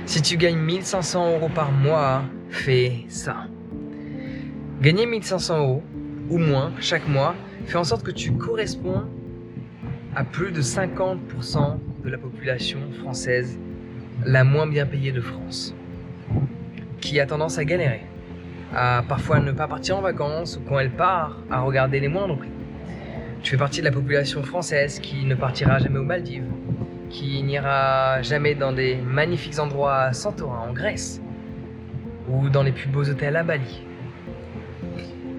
Si tu gagnes 1500 € par mois, fais ça. Gagner 1500 € ou moins chaque mois fait en sorte que tu corresponds à plus de 50% de la population française la moins bien payée de France, qui a tendance à galérer, à parfois ne pas partir en vacances ou quand elle part, à regarder les moindres prix. Tu fais partie de la population française qui ne partira jamais aux Maldives, qui n'ira jamais dans des magnifiques endroits à Santorin en Grèce ou dans les plus beaux hôtels à Bali.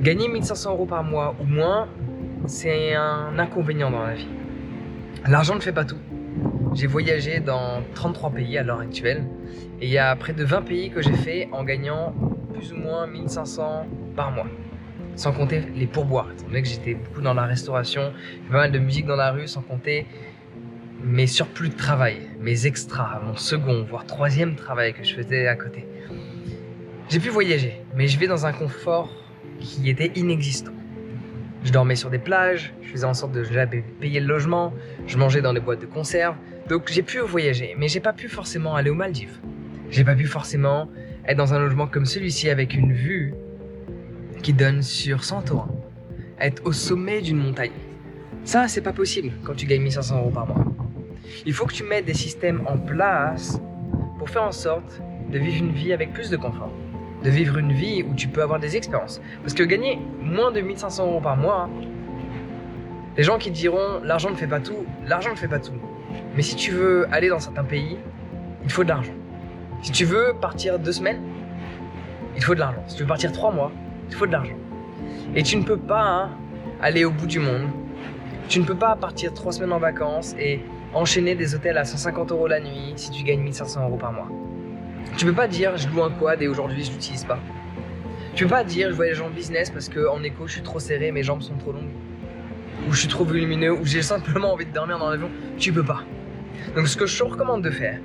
Gagner 1500 € par mois ou moins, c'est un inconvénient dans la vie. L'argent ne fait pas tout. J'ai voyagé dans 33 pays à l'heure actuelle et il y a près de 20 pays que j'ai fait en gagnant plus ou moins 1500 par mois. Sans compter les pourboires, étant donné que j'étais beaucoup dans la restauration, pas mal de musique dans la rue, sans compter mes surplus de travail, mes extras, mon second, voire troisième travail que je faisais à côté. J'ai pu voyager, mais je vais dans un confort qui était inexistant. Je dormais sur des plages, je faisais en sorte de payer le logement, je mangeais dans des boîtes de conserve, donc j'ai pu voyager, mais j'ai pas pu forcément aller aux Maldives. J'ai pas pu forcément être dans un logement comme celui-ci avec une vue qui donne sur Santorin, être au sommet d'une montagne. Ça, c'est pas possible quand tu gagnes 1500 € par mois. Il faut que tu mettes des systèmes en place pour faire en sorte de vivre une vie avec plus de confort, de vivre une vie où tu peux avoir des expériences. Parce que gagner moins de 1500 € par mois, les gens qui te diront l'argent ne fait pas tout, l'argent ne fait pas tout. Mais si tu veux aller dans certains pays, il faut de l'argent. Si tu veux partir 2 semaines, il faut de l'argent. Si tu veux partir 3 mois, il faut de l'argent. Et tu ne peux pas aller au bout du monde. Tu ne peux pas partir 3 semaines en vacances et enchaîner des hôtels à 150 € la nuit si tu gagnes 1500 € par mois. Tu peux pas dire je loue un quad et aujourd'hui je l'utilise pas. Tu peux pas dire je voyage en business parce qu'en éco je suis trop serré, mes jambes sont trop longues, ou je suis trop volumineux, ou j'ai simplement envie de dormir dans l'avion. Tu peux pas. Donc ce que je te recommande de faire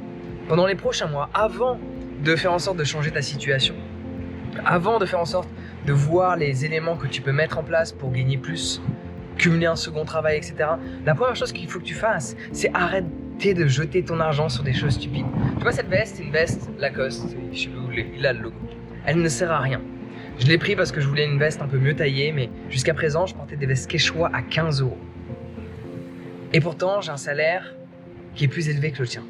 pendant les prochains mois, avant de faire en sorte de changer ta situation, avant de faire en sorte de voir les éléments que tu peux mettre en place pour gagner plus, cumuler un second travail, etc. La première chose qu'il faut que tu fasses, c'est arrêter de jeter ton argent sur des choses stupides. Tu vois cette veste, c'est une veste Lacoste, je sais plus où il a le logo. Elle ne sert à rien. Je l'ai pris parce que je voulais une veste un peu mieux taillée, mais jusqu'à présent, je portais des vestes Quechua à 15 €. Et pourtant, j'ai un salaire qui est plus élevé que le tien.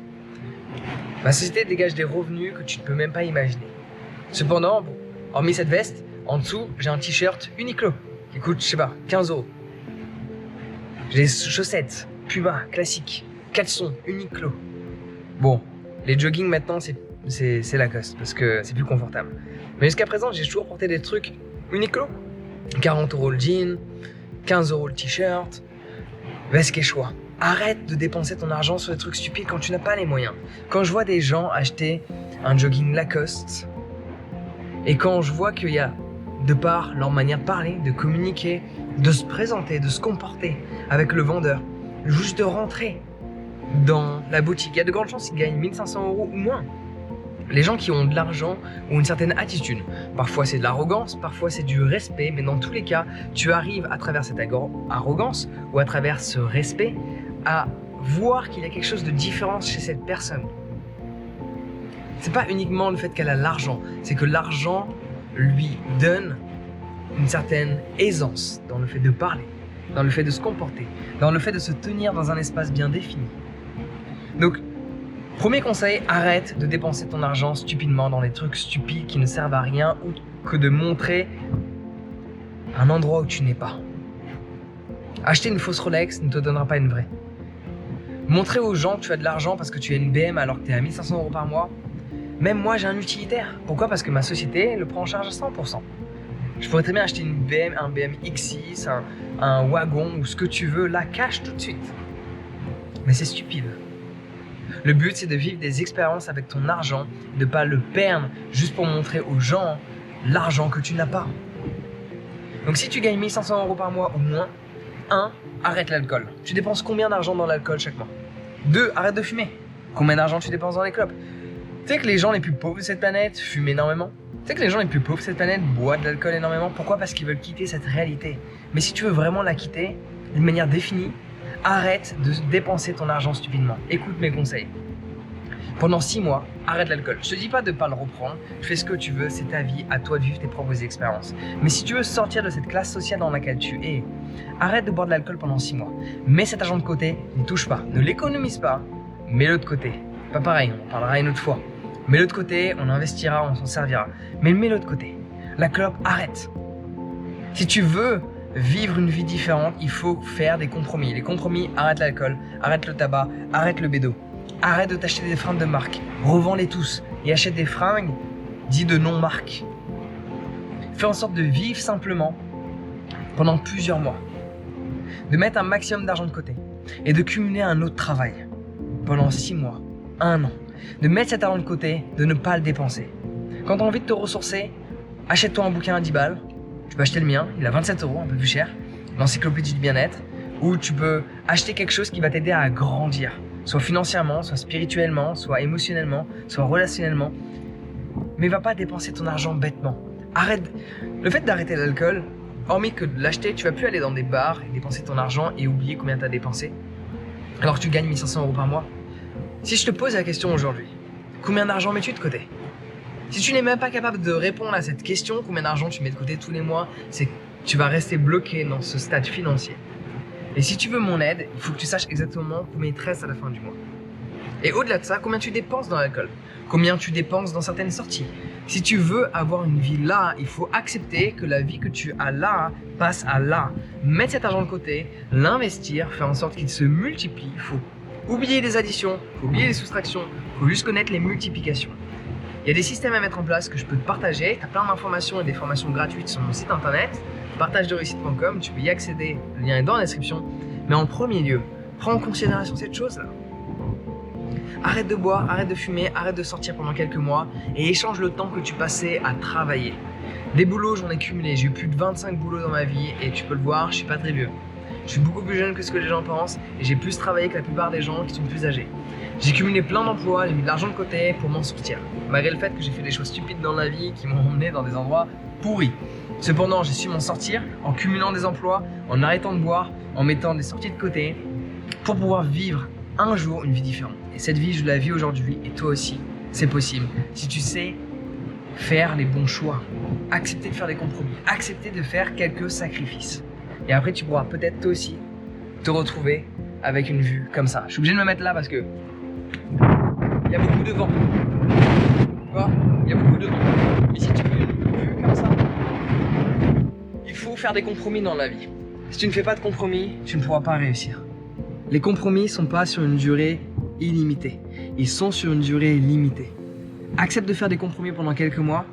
Ma société dégage des revenus que tu ne peux même pas imaginer. Cependant, bon, hormis cette veste, en dessous, j'ai un t-shirt Uniqlo qui coûte, je sais pas, 15 €. J'ai des chaussettes Puma classiques, caleçons Uniqlo. Bon, les jogging maintenant c'est Lacoste parce que c'est plus confortable. Mais jusqu'à présent, j'ai toujours porté des trucs Uniqlo. 40 € le jean, 15 € le t-shirt, veste Quechua. Arrête de dépenser ton argent sur des trucs stupides quand tu n'as pas les moyens. Quand je vois des gens acheter un jogging Lacoste et quand je vois qu'il y a, de par leur manière de parler, de communiquer, de se présenter, de se comporter avec le vendeur, juste de rentrer dans la boutique, il y a de grandes chances qu'ils gagnent 1500 € ou moins. Les gens qui ont de l'argent ont une certaine attitude. Parfois c'est de l'arrogance, parfois c'est du respect, mais dans tous les cas, tu arrives à travers cette arrogance ou à travers ce respect à voir qu'il y a quelque chose de différent chez cette personne. C'est pas uniquement le fait qu'elle a l'argent, c'est que l'argent lui donne une certaine aisance dans le fait de parler, dans le fait de se comporter, dans le fait de se tenir dans un espace bien défini. Donc, premier conseil, arrête de dépenser ton argent stupidement dans des trucs stupides qui ne servent à rien ou que de montrer un endroit où tu n'es pas. Acheter une fausse Rolex ne te donnera pas une vraie. Montrer aux gens que tu as de l'argent parce que tu as une BM alors que tu es à 1500 € par mois. Même moi, j'ai un utilitaire. Pourquoi ? Parce que ma société le prend en charge à 100%. Je pourrais très bien acheter une BM, un BM X6, un wagon ou ce que tu veux, là, cash tout de suite. Mais c'est stupide. Le but, c'est de vivre des expériences avec ton argent, de ne pas le perdre juste pour montrer aux gens l'argent que tu n'as pas. Donc si tu gagnes 1500 € par mois ou moins, 1. Arrête l'alcool. Tu dépenses combien d'argent dans l'alcool chaque mois ? 2. Arrête de fumer. Combien d'argent tu dépenses dans les clopes ? Tu sais que les gens les plus pauvres de cette planète fument énormément ? Tu sais que les gens les plus pauvres de cette planète boivent de l'alcool énormément ? Pourquoi ? Parce qu'ils veulent quitter cette réalité. Mais si tu veux vraiment la quitter, d'une manière définie, arrête de dépenser ton argent stupidement. Écoute mes conseils. Pendant 6 mois, arrête l'alcool. Je te dis pas de pas le reprendre, fais ce que tu veux, c'est ta vie, à toi de vivre tes propres expériences. Mais si tu veux sortir de cette classe sociale dans laquelle tu es, arrête de boire de l'alcool pendant 6 mois. Mets cet argent de côté, n'y touche pas, ne l'économise pas, mets-le de côté. Pas pareil, on en parlera une autre fois. Mets-le de côté, on investira, on s'en servira. Mais mets-le de côté. La clope, arrête. Si tu veux vivre une vie différente, il faut faire des compromis. Les compromis, arrête l'alcool, arrête le tabac, arrête le bédo. Arrête de t'acheter des fringues de marque. Revends-les tous et achète des fringues dites de non-marque. Fais en sorte de vivre simplement pendant plusieurs mois. De mettre un maximum d'argent de côté et de cumuler un autre travail pendant 6 mois, 1 an. De mettre cet argent de côté, de ne pas le dépenser. Quand tu as envie de te ressourcer, achète-toi un bouquin à 10 balles. Tu peux acheter le mien, il a 27 €, un peu plus cher. L'encyclopédie du bien-être. Ou tu peux acheter quelque chose qui va t'aider à grandir. Soit financièrement, soit spirituellement, soit émotionnellement, soit relationnellement. Mais va pas dépenser ton argent bêtement. Arrête. Le fait d'arrêter l'alcool, hormis que de l'acheter, tu vas plus aller dans des bars et dépenser ton argent et oublier combien tu as dépensé. Alors que tu gagnes 1 500 € par mois. Si je te pose la question aujourd'hui, combien d'argent mets-tu de côté? Si tu n'es même pas capable de répondre à cette question, combien d'argent tu mets de côté tous les mois, c'est que tu vas rester bloqué dans ce stade financier. Et si tu veux mon aide, il faut que tu saches exactement combien il te reste à la fin du mois. Et au-delà de ça, combien tu dépenses dans l'alcool, combien tu dépenses dans certaines sorties. Si tu veux avoir une vie là, il faut accepter que la vie que tu as là passe à là. Mettre cet argent de côté, l'investir, faire en sorte qu'il se multiplie. Il faut oublier les additions, il faut oublier les soustractions, il faut juste connaître les multiplications. Il y a des systèmes à mettre en place que je peux te partager. Tu as plein d'informations et des formations gratuites sur mon site internet, partagederéussite.com. Tu peux y accéder, le lien est dans la description. Mais en premier lieu, prends en considération cette chose-là. Arrête de boire, arrête de fumer, arrête de sortir pendant quelques mois et échange le temps que tu passais à travailler. Des boulots, j'en ai cumulé. J'ai eu plus de 25 boulots dans ma vie et tu peux le voir, je suis pas très vieux. Je suis beaucoup plus jeune que ce que les gens pensent et j'ai plus travaillé que la plupart des gens qui sont plus âgés. J'ai cumulé plein d'emplois, j'ai mis de l'argent de côté pour m'en sortir. Malgré le fait que j'ai fait des choses stupides dans la vie qui m'ont emmené dans des endroits pourris. Cependant, j'ai su m'en sortir en cumulant des emplois, en arrêtant de boire, en mettant des sorties de côté pour pouvoir vivre un jour une vie différente. Et cette vie, je la vis aujourd'hui et toi aussi, c'est possible. Si tu sais faire les bons choix, accepter de faire des compromis, accepter de faire quelques sacrifices. Et après, tu pourras peut-être toi aussi te retrouver avec une vue comme ça. Je suis obligé de me mettre là parce que il y a beaucoup de vent. Tu vois, il y a beaucoup de vent. Mais si tu veux une vue comme ça, il faut faire des compromis dans la vie. Si tu ne fais pas de compromis, tu ne pourras pas réussir. Les compromis ne sont pas sur une durée illimitée. Ils sont sur une durée limitée. Accepte de faire des compromis pendant quelques mois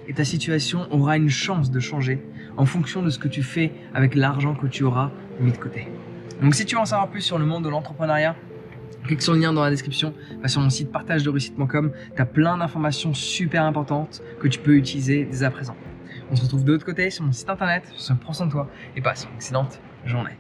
et ta situation aura une chance de changer en fonction de ce que tu fais avec l'argent que tu auras mis de côté. Donc si tu veux en savoir plus sur le monde de l'entrepreneuriat, clique sur le lien dans la description, va sur mon site partagederéussite.com, tu as plein d'informations super importantes que tu peux utiliser dès à présent. On se retrouve de l'autre côté sur mon site internet, prends soin de toi et passe une excellente journée.